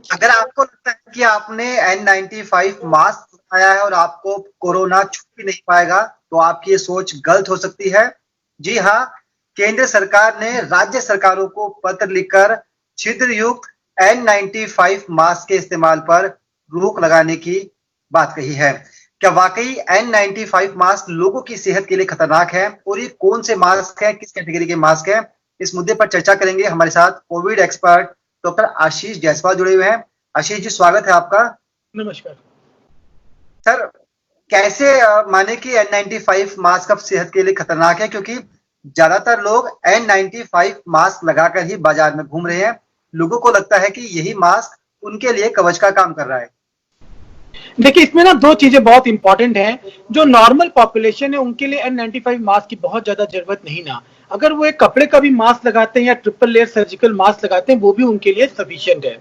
अगर आपको लगता है कि आपने N95 मास्क लगाया है और आपको कोरोना छू भी नहीं पाएगा, तो आपकी ये सोच गलत हो सकती है। जी हाँ, केंद्र सरकार ने राज्य सरकारों को पत्र लिखकर छिद्र युक्त N95 मास्क के इस्तेमाल पर रोक लगाने की बात कही है। क्या वाकई N95 मास्क लोगों की सेहत के लिए खतरनाक है और ये कौन से मास्क है, किस कैटेगरी के मास्क है? इस मुद्दे पर चर्चा करेंगे। हमारे साथ कोविड एक्सपर्ट डॉक्टर आशीष जायसवाल जुड़े हुए हैं। आशीष जी, स्वागत है आपका। नमस्कार सर, कैसे माने कि N95 मास्क अब सेहत के लिए खतरनाक है, क्योंकि ज्यादातर लोग N95 मास्क लगाकर ही बाजार में घूम रहे हैं। लोगों को लगता है कि यही मास्क उनके लिए कवच का काम कर रहा है। देखिए, इसमें ना दो चीजें बहुत इंपॉर्टेंट हैं। जो नॉर्मल पॉपुलेशन है उनके लिए N95 मास्क की बहुत ज्यादा जरूरत नहीं ना। अगर वो एक कपड़े का भी मास्क लगाते हैं या ट्रिपल लेयर सर्जिकल मास्क लगाते हैं, वो भी उनके लिए सफिशिएंट है।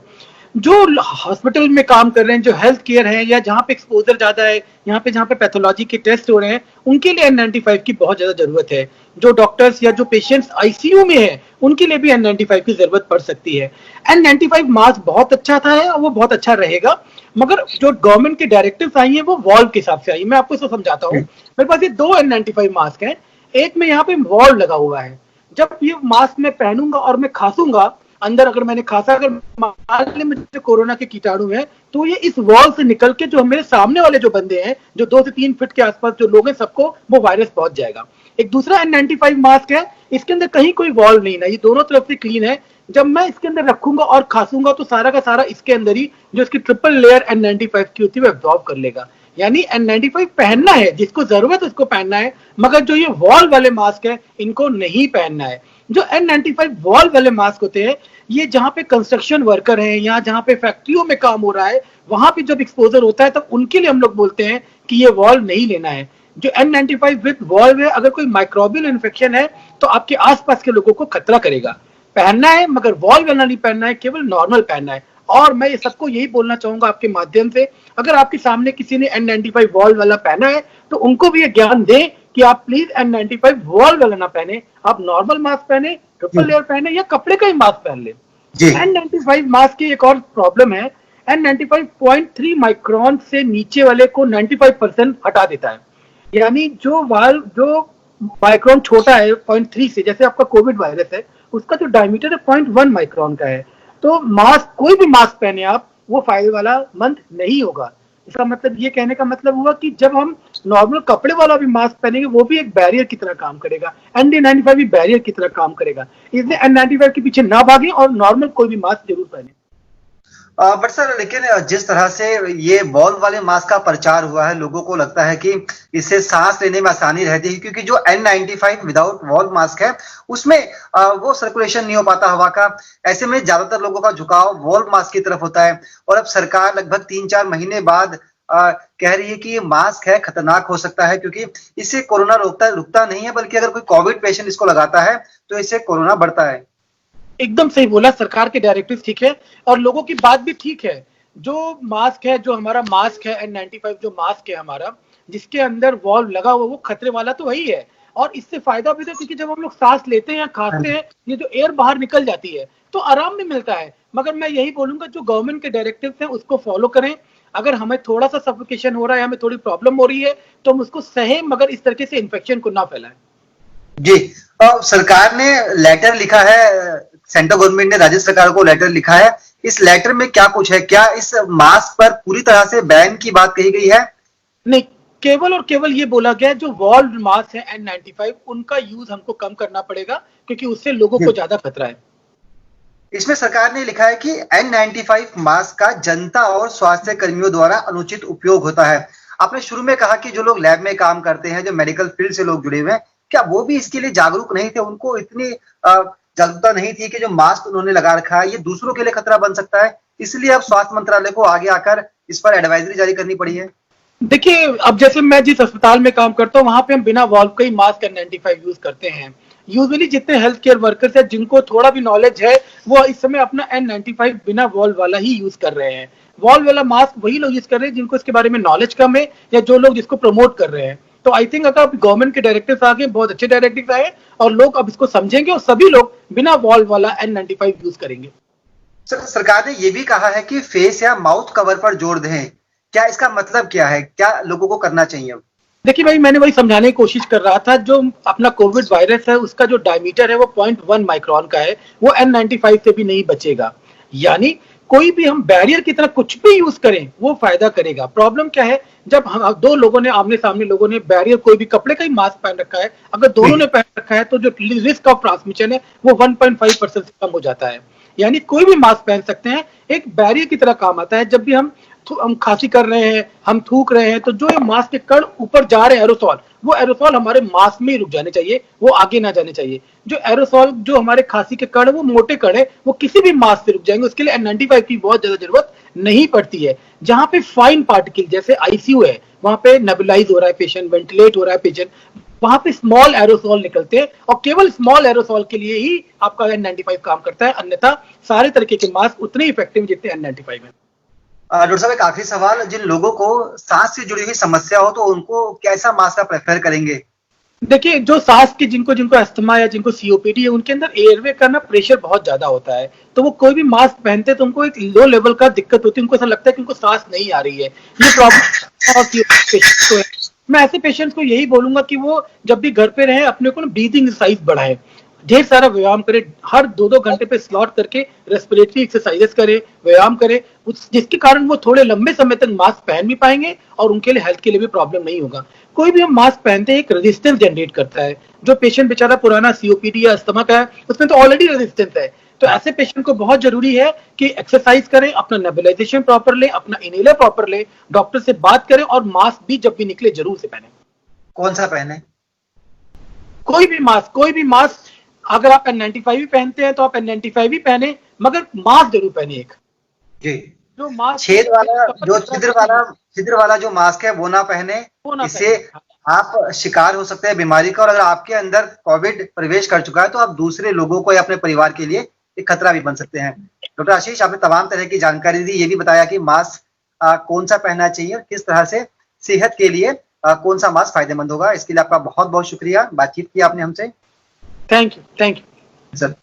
जो हॉस्पिटल में काम कर रहे हैं, जो हेल्थ केयर है, या जहाँ पे एक्सपोजर ज्यादा है, यहाँ पे जहाँ पे पैथोलॉजी के टेस्ट हो रहे हैं, उनके लिए N95 की बहुत ज्यादा जरूरत है। जो डॉक्टर्स या जो पेशेंट्स आईसीयू में है, उनके लिए भी N95 की जरूरत पड़ सकती है। N95 मास्क बहुत अच्छा था है और वो बहुत अच्छा रहेगा, मगर जो गवर्नमेंट की डायरेक्टिव्स आई हैं वो वॉल्व के हिसाब से आई है। मैं आपको इसको समझाता हूँ। मेरे पास ये दो N95 मास्क है। एक में यहाँ पे वॉल्व लगा हुआ है। जब ये मास्क मैं पहनूंगा और मैं खांसूंगा, अंदर अगर मैंने खांसा, अगर मान ली मुझे कोरोना के कीटाणु है, तो ये इस वॉल से निकल के जो मेरे सामने वाले जो बंदे हैं, जो 2 से 3 फीट के आसपास जो लोग हैं, सबको वो वायरस पहुंच जाएगा। एक दूसरा N95 मास्क है, इसके अंदर कहीं कोई वॉल नहीं है, ये दोनों तरफ से क्लीन है। जब मैं इसके अंदर रखूंगा और खांसूंगा, तो सारा का सारा इसके अंदर ही जो इसकी ट्रिपल लेयर N95 की होती है वो एब्जॉर्ब कर लेगा। यानी N95 पहनना है, जिसको जरूरत है उसको पहनना है, मगर जो ये वॉल वाले मास्क है इनको नहीं पहनना है। जो N95 वॉल वाले मास्क होते हैं, ये जहाँ पे कंस्ट्रक्शन वर्कर हैं या जहाँ पे फैक्ट्रियों में काम हो रहा है, वहां पे जब एक्सपोजर होता है तब उनके लिए हम लोग बोलते हैं कि ये वॉल्व नहीं लेना है। जो N95 विद वॉल्व है, अगर कोई माइक्रोबियल इन्फेक्शन है तो आपके आसपास के लोगों को खतरा करेगा। पहनना है, मगर वॉल्व वाला नहीं पहनना है, केवल नॉर्मल पहनना है। और मैं ये सबको यही बोलना चाहूंगा आपके माध्यम से, अगर आपके सामने किसी ने N95 वॉल्व वाला पहना है, तो उनको भी ये ज्ञान दें कि आप प्लीज N95 वॉल्व वाला ना पहने, आप नॉर्मल मास्क पहने, ट्रिपल लेयर पहने, या कपड़े का ही मास्क पहन ले। जी। N95 मास्क की एक और प्रॉब्लम है। N95 0.3 माइक्रोन से नीचे वाले को 95% हटा देता है। यानी जो माइक्रोन छोटा है 0.3 से, जैसे आपका कोविड वायरस है, उसका जो डायमीटर है 0.1 माइक्रोन का है। तो मास्क, कोई भी मास्क पहने आप, वो फाइल वाला मंद नहीं होगा। इसका मतलब, ये कहने का मतलब हुआ कि जब हम नॉर्मल कपड़े वाला भी मास्क पहनेंगे, वो भी एक बैरियर की तरह काम करेगा। N95 भी बैरियर की तरह काम करेगा। इसलिए N95 के पीछे ना भागे और नॉर्मल कोई भी मास्क जरूर पहने। बट सर, लेकिन जिस तरह से ये वॉल्व वाले मास्क का प्रचार हुआ है, लोगों को लगता है कि इससे सांस लेने में आसानी रहती है, क्योंकि जो N95 विदाउट वॉल्व मास्क है, उसमें वो सर्कुलेशन नहीं हो पाता हवा का। ऐसे में ज्यादातर लोगों का झुकाव वॉल्व मास्क की तरफ होता है। और अब सरकार लगभग 3-4 महीने बाद कह रही है कि ये मास्क है, खतरनाक हो सकता है, क्योंकि इससे कोरोना रुकता नहीं है, बल्कि अगर कोई कोविड पेशेंट इसको लगाता है तो इससे कोरोना बढ़ता है। एकदम सही बोला, सरकार के डायरेक्टिव ठीक है और लोगों की बात भी ठीक है। जो मास्क है, जो हमारा मास्क है N95 जो मास्क है हमारा, जिसके अंदर वॉल्व लगा हुआ, वो खतरे वाला तो वही है। और इससे फायदा भी था, क्योंकि जब हम लोग सांस लेते हैं या खांसते हैं, ये जो एयर बाहर निकल जाती है तो आराम भी मिलता है। मगर मैं यही बोलूंगा, जो गवर्नमेंट के डायरेक्टिव हैं उसको फॉलो करें। अगर हमें थोड़ा सा सफोकेशन हो रहा है, हमें थोड़ी प्रॉब्लम हो रही है, तो हम उसको सहें, मगर इस तरीके से इन्फेक्शन को ना फैलाएं। जी। सरकार ने लेटर लिखा है, सेंट्रल गवर्नमेंट ने राज्य सरकार को लेटर लिखा है। इस लेटर में क्या कुछ है? क्या इस मास्क पर पूरी तरह से बैन की बात कही गई है? नहीं, केवल और केवल ये बोला गया जो वॉल्व मास्क है N95, उनका यूज हमको कम करना पड़ेगा, क्योंकि उससे लोगों को ज्यादा खतरा है। इसमें सरकार ने लिखा है कि N95 मास्क का जनता और स्वास्थ्य कर्मियों द्वारा अनुचित उपयोग होता है। आपने शुरू में कहा कि जो लोग लैब में काम करते हैं, जो मेडिकल फील्ड से लोग जुड़े हुए हैं, क्या वो भी इसके लिए जागरूक नहीं थे? उनको इतनी जागरूकता नहीं थी कि जो मास्क उन्होंने लगा रखा है ये दूसरों के लिए खतरा बन सकता है, इसलिए अब स्वास्थ्य मंत्रालय को आगे आकर इस पर एडवाइजरी जारी करनी पड़ी है? देखिए, अब जैसे मैं जिस अस्पताल में काम करता हूँ, वहां पे हम बिना वॉल्व का ही मास्क N95 यूज करते हैं। यूजुअली जितने हेल्थ केयर वर्कर्स है, जिनको थोड़ा भी नॉलेज है, वो इस समय अपना N95 बिना वॉल्व वाला ही यूज कर रहे हैं। वॉल्व वाला मास्क वही लोग यूज कर रहे हैं जिनको इसके बारे में नॉलेज कम है, या जो लोग जिसको प्रमोट कर रहे हैं। तो आई थिंक अगर गवर्नमेंट के डायरेक्टिव आ गए, बहुत अच्छे डायरेक्टिव आए, और लोग अब इसको समझेंगे और सभी लोग बिना वॉल्व वाला N95 यूज करेंगे। सर, सरकार ने ये भी कहा है कि फेस या माउथ कवर पर जोर दें। क्या इसका मतलब क्या है? क्या लोगों को करना चाहिए? देखिए भाई, मैंने वही समझाने की कोशिश कर रहा था। जो अपना कोविड वायरस है उसका जो डायमीटर है वो 0.1 माइक्रोन का है, वो N95 से भी नहीं बचेगा। यानी कोई भी हम बैरियर की तरह कुछ भी यूज करें वो फायदा करेगा। प्रॉब्लम क्या है, जब हम दो लोगों ने आमने सामने लोगों ने बैरियर कोई भी कपड़े का ही मास्क पहन रखा है, अगर दोनों ने पहन रखा है तो जो रिस्क ऑफ ट्रांसमिशन है वो 1.5% से कम हो जाता है। यानी कोई भी मास्क पहन सकते हैं, एक बैरियर की तरह काम आता है। जब भी हम खांसी कर रहे हैं, हम थूक रहे हैं, तो जो ये मास्क के कण ऊपर जा रहे हैं एरोसॉल, वो एरोसॉल हमारे मास्क में ही रुक जाने चाहिए, वो आगे ना जाने चाहिए। जो एरोसॉल जो हमारे खांसी के कण है वो मोटे कण है, वो किसी भी मास्क से रुक जाएंगे, उसके लिए N95 की बहुत ज्यादा जरूरत नहीं पड़ती है। जहां पे फाइन पार्टिकल जैसे आईसीयू है, वहां पे नेबुलाइज हो रहा है पेशेंट, वेंटिलेट हो रहा है पेशेंट, वहां पे स्मॉल एरोसॉल निकलते हैं और केवल स्मॉल एरोसॉल के लिए ही आपका N95 काम करता है। अन्यथा सारे तरीके के मास्क उतने इफेक्टिव जितने N95 है। डॉक्टर साहब, एक आखिरी सवाल, जिन लोगों को सांस से जुड़ी हुई समस्या हो तो उनको कैसा मास्क आप प्रेफर करेंगे? देखिए, जो सांस की जिनको जिनको अस्थमा या जिनको सीओपीडी है, उनके अंदर एयरवे का ना प्रेशर बहुत ज्यादा होता है, तो वो कोई भी मास्क पहनते हैं तो उनको एक लो लेवल का दिक्कत होती है, उनको ऐसा लगता है कि उनको सांस नहीं आ रही है। ये प्रॉब्लम पेशेंट को है। मैं ऐसे पेशेंट्स को यही बोलूंगा कि वो जब भी घर पे रहे अपने को ना ब्रीदिंग एक्सरसाइज बढ़ाए, ढेर सारा व्यायाम करे, हर 2-2 घंटे पे स्लॉट करके रेस्पिरेटरी एक्सरसाइजेस करे, व्यायाम करे, जिसके कारण वो थोड़े लंबे समय तक मास्क पहन भी पाएंगे और उनके लिए हेल्थ के लिए भी प्रॉब्लम नहीं होगा। कोई भी हम मास्क पहनते हैं एक रेजिस्टेंस जनरेट करता है। जो पेशेंट बेचारा पुराना सीओपीडी या अस्थमा का है, उसमें तो ऑलरेडी रेजिस्टेंस है, तो ऐसे पेशेंट को बहुत जरूरी है कि एक्सरसाइज करें, अपना नेबुलाइजेशन प्रॉपर लें, अपना इनहेलर प्रॉपर लें, डॉक्टर से बात करें और मास्क भी जब भी निकले जरूर से पहने। कौन सा पहने? कोई भी मास्क, अगर आप N95 भी पहनते हैं तो आप N95 भी पहने, मगर मास्क जरूर पहने एक। जी। जो मास्क छेद वाला, जो छिद्र वाला जो मास्क है वो ना पहने। वो ना इससे आप शिकार हो सकते हैं बीमारी का, और अगर आपके अंदर कोविड प्रवेश कर चुका है तो आप दूसरे लोगों को या अपने परिवार के लिए एक खतरा भी बन सकते हैं। डॉक्टर आशीष, आपने तमाम तरह की जानकारी दी, ये भी बताया कि मास्क कौन सा पहनना चाहिए और किस तरह से सेहत के लिए कौन सा मास्क फायदेमंद होगा। इसके लिए आपका बहुत बहुत शुक्रिया, बातचीत की आपने हमसे। Thank you sir.